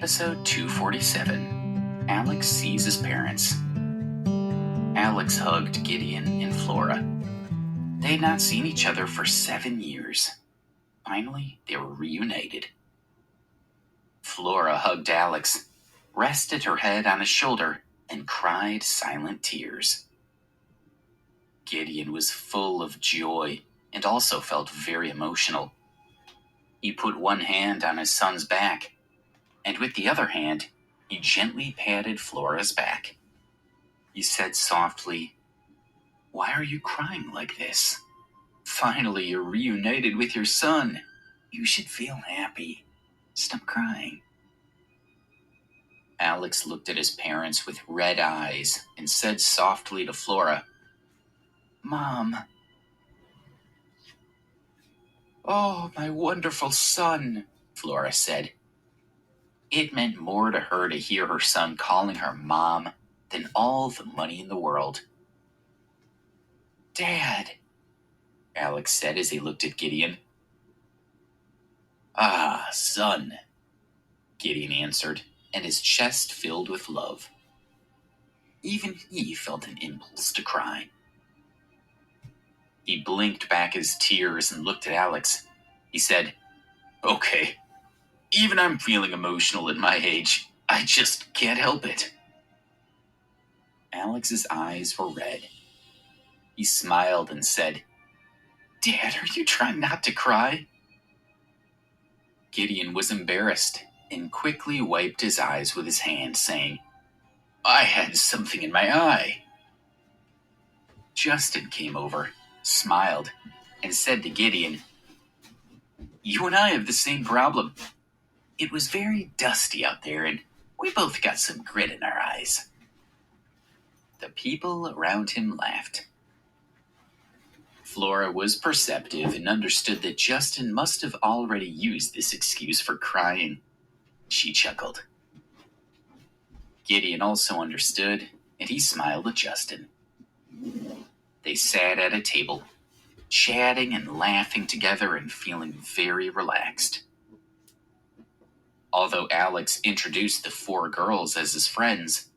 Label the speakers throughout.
Speaker 1: Episode 247, Alex Sees His Parents. Alex hugged Gideon and Flora. They had not seen each other for 7 years. Finally, they were reunited. Flora hugged Alex, rested her head on his shoulder, and cried silent tears. Gideon was full of joy and also felt very emotional. He put one hand on his son's back, and with the other hand, he gently patted Flora's back. He said softly, "Why are you crying like this? Finally, you're reunited with your son. You should feel happy. Stop crying." Alex looked at his parents with red eyes and said softly to Flora, "Mom." "Oh, my wonderful son," Flora said. It meant more to her to hear her son calling her mom than all the money in the world. "Dad," Alex said as he looked at Gideon. "Ah, son," Gideon answered, and his chest filled with love. Even he felt an impulse to cry. He blinked back his tears and looked at Alex. He said, "Okay, even I'm feeling emotional at my age. I just can't help it." Alex's eyes were red. He smiled and said, "Dad, are you trying not to cry?" Gideon was embarrassed and quickly wiped his eyes with his hand, saying, "I had something in my eye." Justin came over, smiled, and said to Gideon, "You and I have the same problem. It was very dusty out there, and we both got some grit in our eyes." The people around him laughed. Flora was perceptive and understood that Justin must have already used this excuse for crying. She chuckled. Gideon also understood, and he smiled at Justin. They sat at a table, chatting and laughing together and feeling very relaxed. Although Alex introduced the 4 girls as his friends,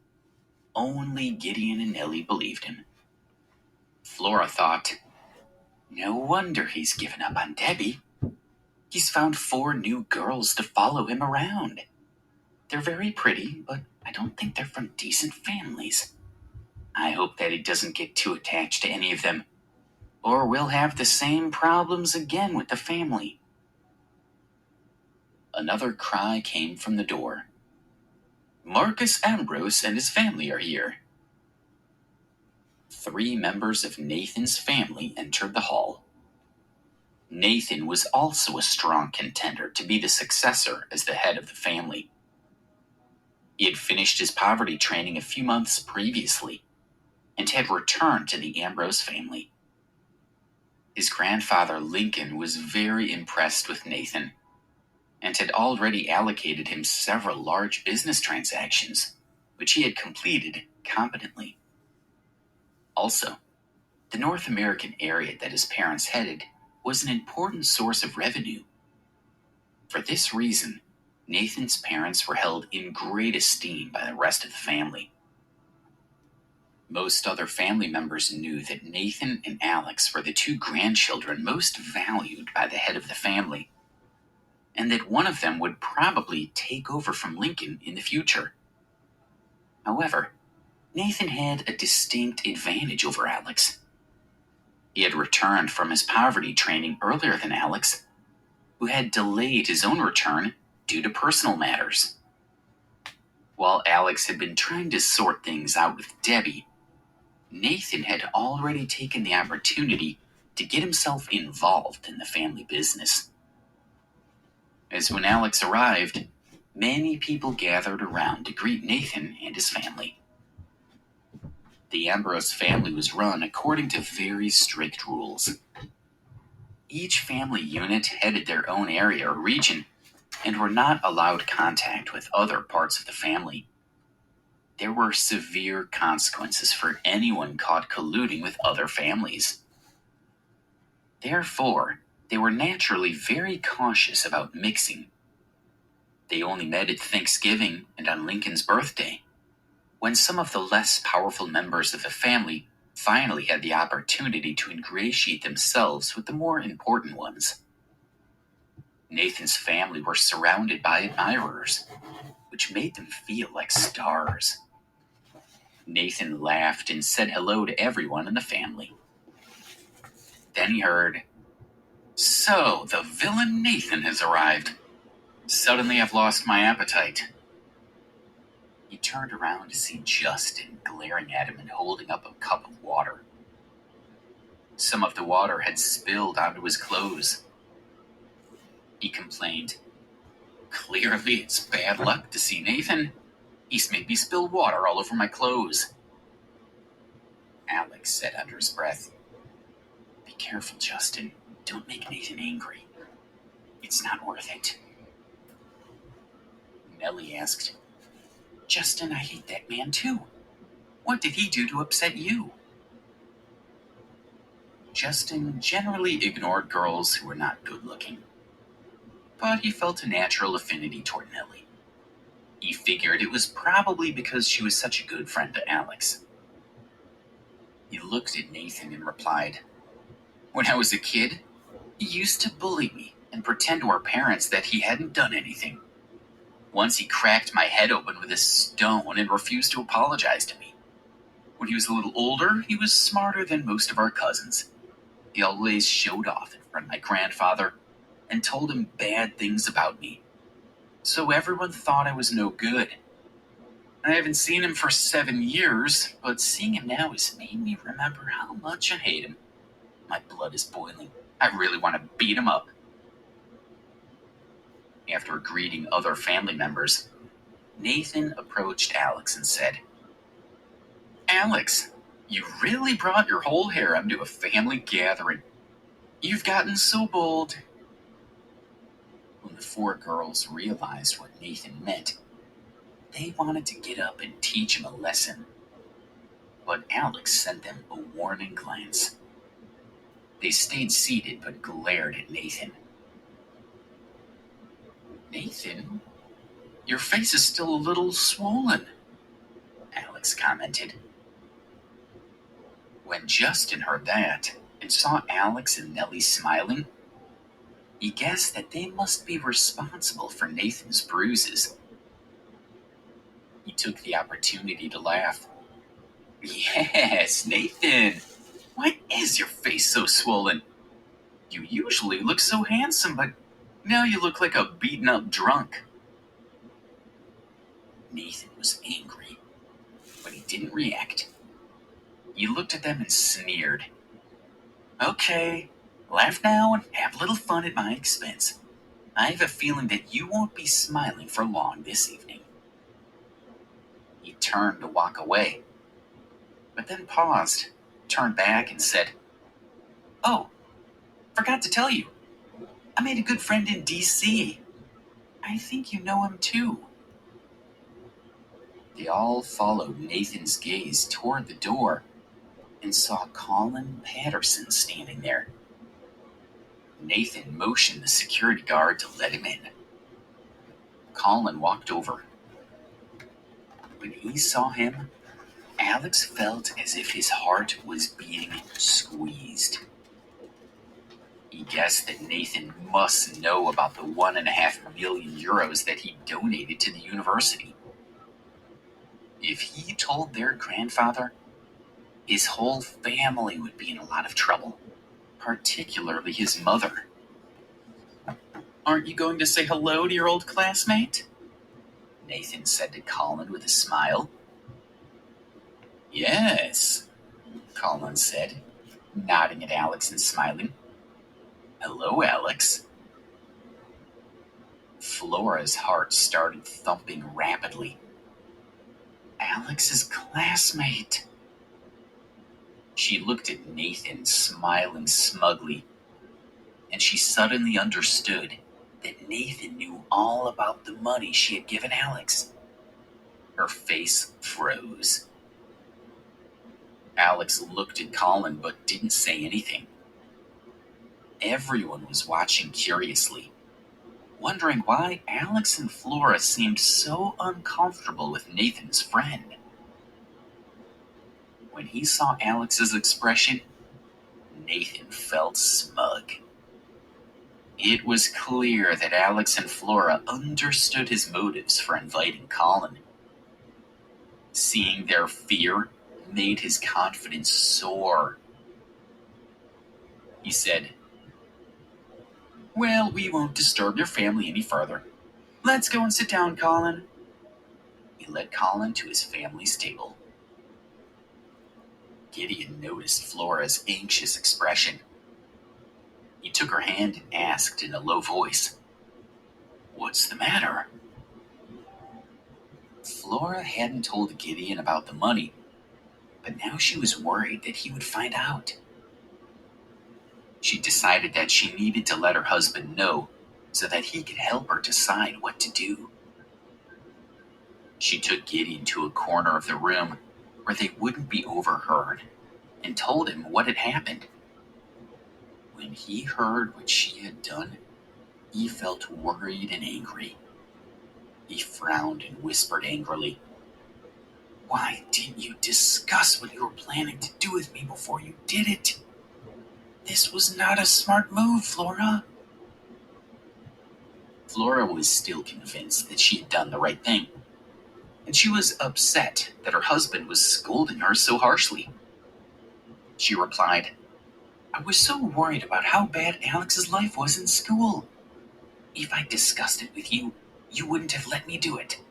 Speaker 1: only Gideon and Nellie believed him. Flora thought, "No wonder he's given up on Debbie. He's found 4 new girls to follow him around. They're very pretty, but I don't think they're from decent families. I hope that he doesn't get too attached to any of them, or we'll have the same problems again with the family." Another cry came from the door. "Marcus Ambrose and his family are here." 3 members of Nathan's family entered the hall. Nathan was also a strong contender to be the successor as the head of the family. He had finished his poverty training a few months previously and had returned to the Ambrose family. His grandfather Lincoln was very impressed with Nathan and had already allocated him several large business transactions, which he had completed competently. Also, the North American area that his parents headed was an important source of revenue. For this reason, Nathan's parents were held in great esteem by the rest of the family. Most other family members knew that Nathan and Alex were the 2 grandchildren most valued by the head of the family, and that one of them would probably take over from Lincoln in the future. However, Nathan had a distinct advantage over Alex. He had returned from his poverty training earlier than Alex, who had delayed his own return due to personal matters. While Alex had been trying to sort things out with Debbie, Nathan had already taken the opportunity to get himself involved in the family business. As when Alex arrived, many people gathered around to greet Nathan and his family. The Ambrose family was run according to very strict rules. Each family unit headed their own area or region and were not allowed contact with other parts of the family. There were severe consequences for anyone caught colluding with other families. Therefore, they were naturally very cautious about mixing. They only met at Thanksgiving and on Lincoln's birthday, when some of the less powerful members of the family finally had the opportunity to ingratiate themselves with the more important ones. Nathan's family were surrounded by admirers, which made them feel like stars. Nathan laughed and said hello to everyone in the family. Then he heard, "So, the villain Nathan has arrived. Suddenly I've lost my appetite." He turned around to see Justin glaring at him and holding up a cup of water. Some of the water had spilled onto his clothes. He complained, "Clearly it's bad luck to see Nathan. He's made me spill water all over my clothes." Alex said under his breath, "Be careful, Justin. Don't make Nathan angry. It's not worth it." Nellie asked, "Justin, I hate that man too. What did he do to upset you?" Justin generally ignored girls who were not good looking, but he felt a natural affinity toward Nellie. He figured it was probably because she was such a good friend to Alex. He looked at Nathan and replied, "When I was a kid, he used to bully me and pretend to our parents that he hadn't done anything. Once he cracked my head open with a stone and refused to apologize to me. When he was a little older, he was smarter than most of our cousins. He always showed off in front of my grandfather and told him bad things about me. So everyone thought I was no good. I haven't seen him for 7 years, but seeing him now has made me remember how much I hate him. My blood is boiling. I really want to beat him up." After greeting other family members, Nathan approached Alex and said, "Alex, you really brought your whole harem to a family gathering. You've gotten so bold." When the 4 girls realized what Nathan meant, they wanted to get up and teach him a lesson. But Alex sent them a warning glance. They stayed seated but glared at Nathan. "Nathan, your face is still a little swollen," Alex commented. When Justin heard that and saw Alex and Nellie smiling, he guessed that they must be responsible for Nathan's bruises. He took the opportunity to laugh. "Yes, Nathan, why is your face so swollen? You usually look so handsome, but now you look like a beaten up drunk." Nathan was angry, but he didn't react. He looked at them and sneered. "Okay, laugh now and have a little fun at my expense. I have a feeling that you won't be smiling for long this evening." He turned to walk away, but then paused, turned back, and said, "Oh, forgot to tell you. I made a good friend in D.C. I think you know him too." They all followed Nathan's gaze toward the door and saw Colin Patterson standing there. Nathan motioned the security guard to let him in. Colin walked over. When he saw him, Alex felt as if his heart was being squeezed. He guessed that Nathan must know about the 1.5 million euros that he donated to the university. If he told their grandfather, his whole family would be in a lot of trouble, particularly his mother. "Aren't you going to say hello to your old classmate?" Nathan said to Colin with a smile. "Yes," Colin said, nodding at Alex and smiling. "Hello, Alex." Flora's heart started thumping rapidly. Alex's classmate. She looked at Nathan, smiling smugly, and she suddenly understood that Nathan knew all about the money she had given Alex. Her face froze. Alex looked at Colin but didn't say anything. Everyone was watching curiously, wondering why Alex and Flora seemed so uncomfortable with Nathan's friend. When he saw Alex's expression, Nathan felt smug. It was clear that Alex and Flora understood his motives for inviting Colin. Seeing their fear made his confidence soar. He said, "Well, we won't disturb your family any further. Let's go and sit down, Colin." He led Colin to his family's table. Gideon noticed Flora's anxious expression. He took her hand and asked in a low voice, "What's the matter?" Flora hadn't told Gideon about the money, but now she was worried that he would find out. She decided that she needed to let her husband know so that he could help her decide what to do. She took Gideon to a corner of the room where they wouldn't be overheard and told him what had happened. When he heard what she had done, he felt worried and angry. He frowned and whispered angrily, "Why didn't you discuss what you were planning to do with me before you did it? This was not a smart move, Flora." Flora was still convinced that she had done the right thing, and she was upset that her husband was scolding her so harshly. She replied, "I was so worried about how bad Alex's life was in school. If I discussed it with you, you wouldn't have let me do it.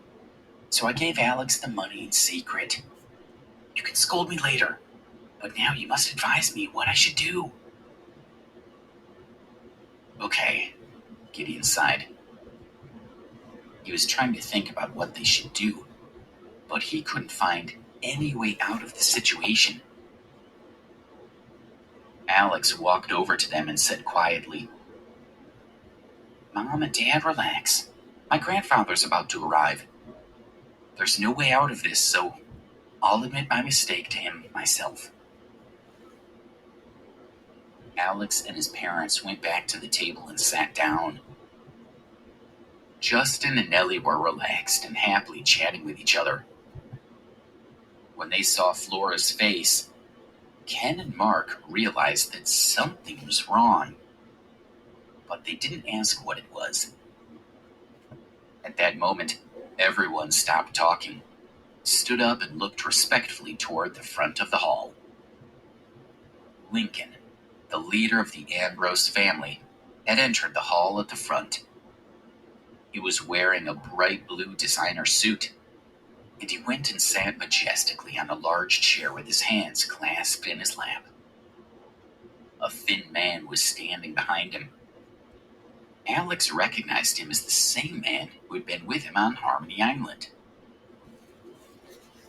Speaker 1: So I gave Alex the money in secret. You can scold me later, but now you must advise me what I should do." "Okay," Gideon sighed. He was trying to think about what they should do, but he couldn't find any way out of the situation. Alex walked over to them and said quietly, "Mom and Dad, relax. My grandfather's about to arrive. There's no way out of this, so I'll admit my mistake to him myself." Alex and his parents went back to the table and sat down. Justin and Nellie were relaxed and happily chatting with each other. When they saw Flora's face, Ken and Mark realized that something was wrong, but they didn't ask what it was. At that moment, everyone stopped talking, stood up, and looked respectfully toward the front of the hall. Lincoln, the leader of the Ambrose family, had entered the hall at the front. He was wearing a bright blue designer suit, and he went and sat majestically on a large chair with his hands clasped in his lap. A thin man was standing behind him. Alex recognized him as the same man who had been with him on Harmony Island.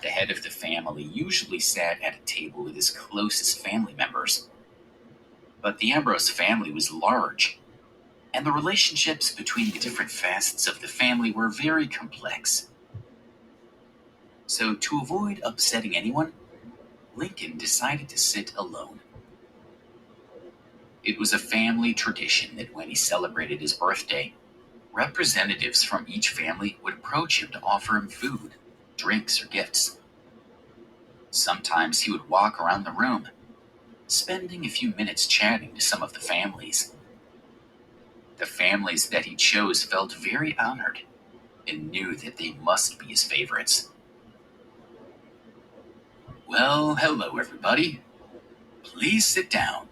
Speaker 1: The head of the family usually sat at a table with his closest family members, but the Ambrose family was large, and the relationships between the different facets of the family were very complex. So, to avoid upsetting anyone, Lincoln decided to sit alone. It was a family tradition that when he celebrated his birthday, representatives from each family would approach him to offer him food, drinks, or gifts. Sometimes he would walk around the room, spending a few minutes chatting to some of the families. The families that he chose felt very honored and knew that they must be his favorites. "Well, hello, everybody. Please sit down."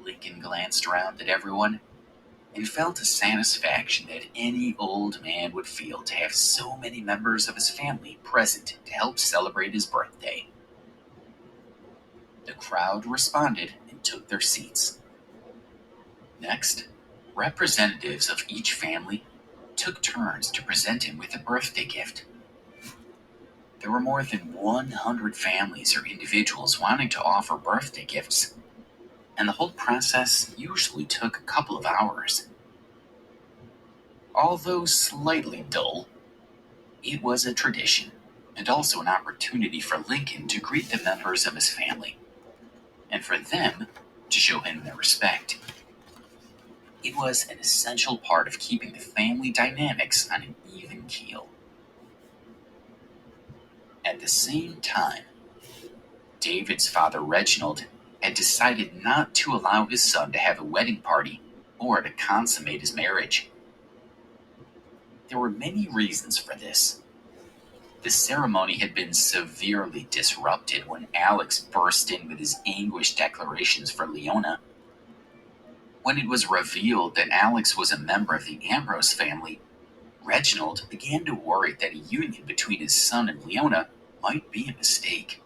Speaker 1: Lincoln glanced around at everyone and felt a satisfaction that any old man would feel to have so many members of his family present to help celebrate his birthday. The crowd responded and took their seats. Next, representatives of each family took turns to present him with a birthday gift. There were more than 100 families or individuals wanting to offer birthday gifts, and the whole process usually took a couple of hours. Although slightly dull, it was a tradition, and also an opportunity for Lincoln to greet the members of his family, and for them to show him their respect. It was an essential part of keeping the family dynamics on an even keel. At the same time, David's father, Reginald, had decided not to allow his son to have a wedding party or to consummate his marriage. There were many reasons for this. The ceremony had been severely disrupted when Alex burst in with his anguished declarations for Leona. When it was revealed that Alex was a member of the Ambrose family, Reginald began to worry that a union between his son and Leona might be a mistake.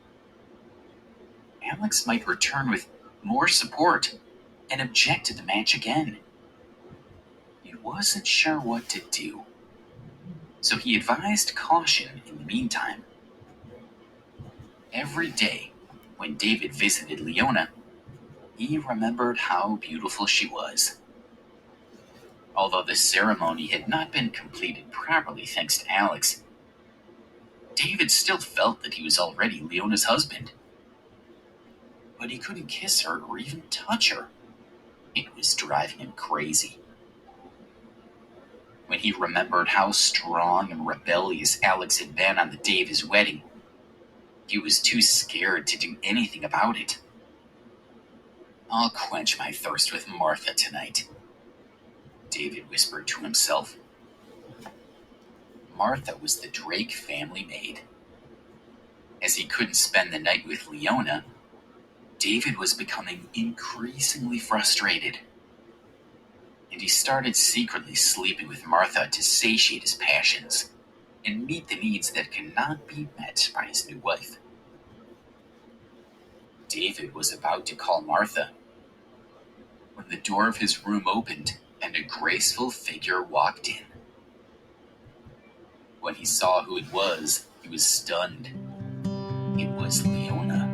Speaker 1: Alex might return with more support and object to the match again. He wasn't sure what to do, so he advised caution in the meantime. Every day, when David visited Leona, he remembered how beautiful she was. Although the ceremony had not been completed properly thanks to Alex, David still felt that he was already Leona's husband. But he couldn't kiss her or even touch her. It was driving him crazy. When he remembered how strong and rebellious Alex had been on the day of his wedding, he was too scared to do anything about it. "I'll quench my thirst with Martha tonight," David whispered to himself. Martha was the Drake family maid. As he couldn't spend the night with Leona, David was becoming increasingly frustrated, and he started secretly sleeping with Martha to satiate his passions and meet the needs that cannot be met by his new wife. David was about to call Martha when the door of his room opened and a graceful figure walked in. When he saw who it was, he was stunned. It was Leona.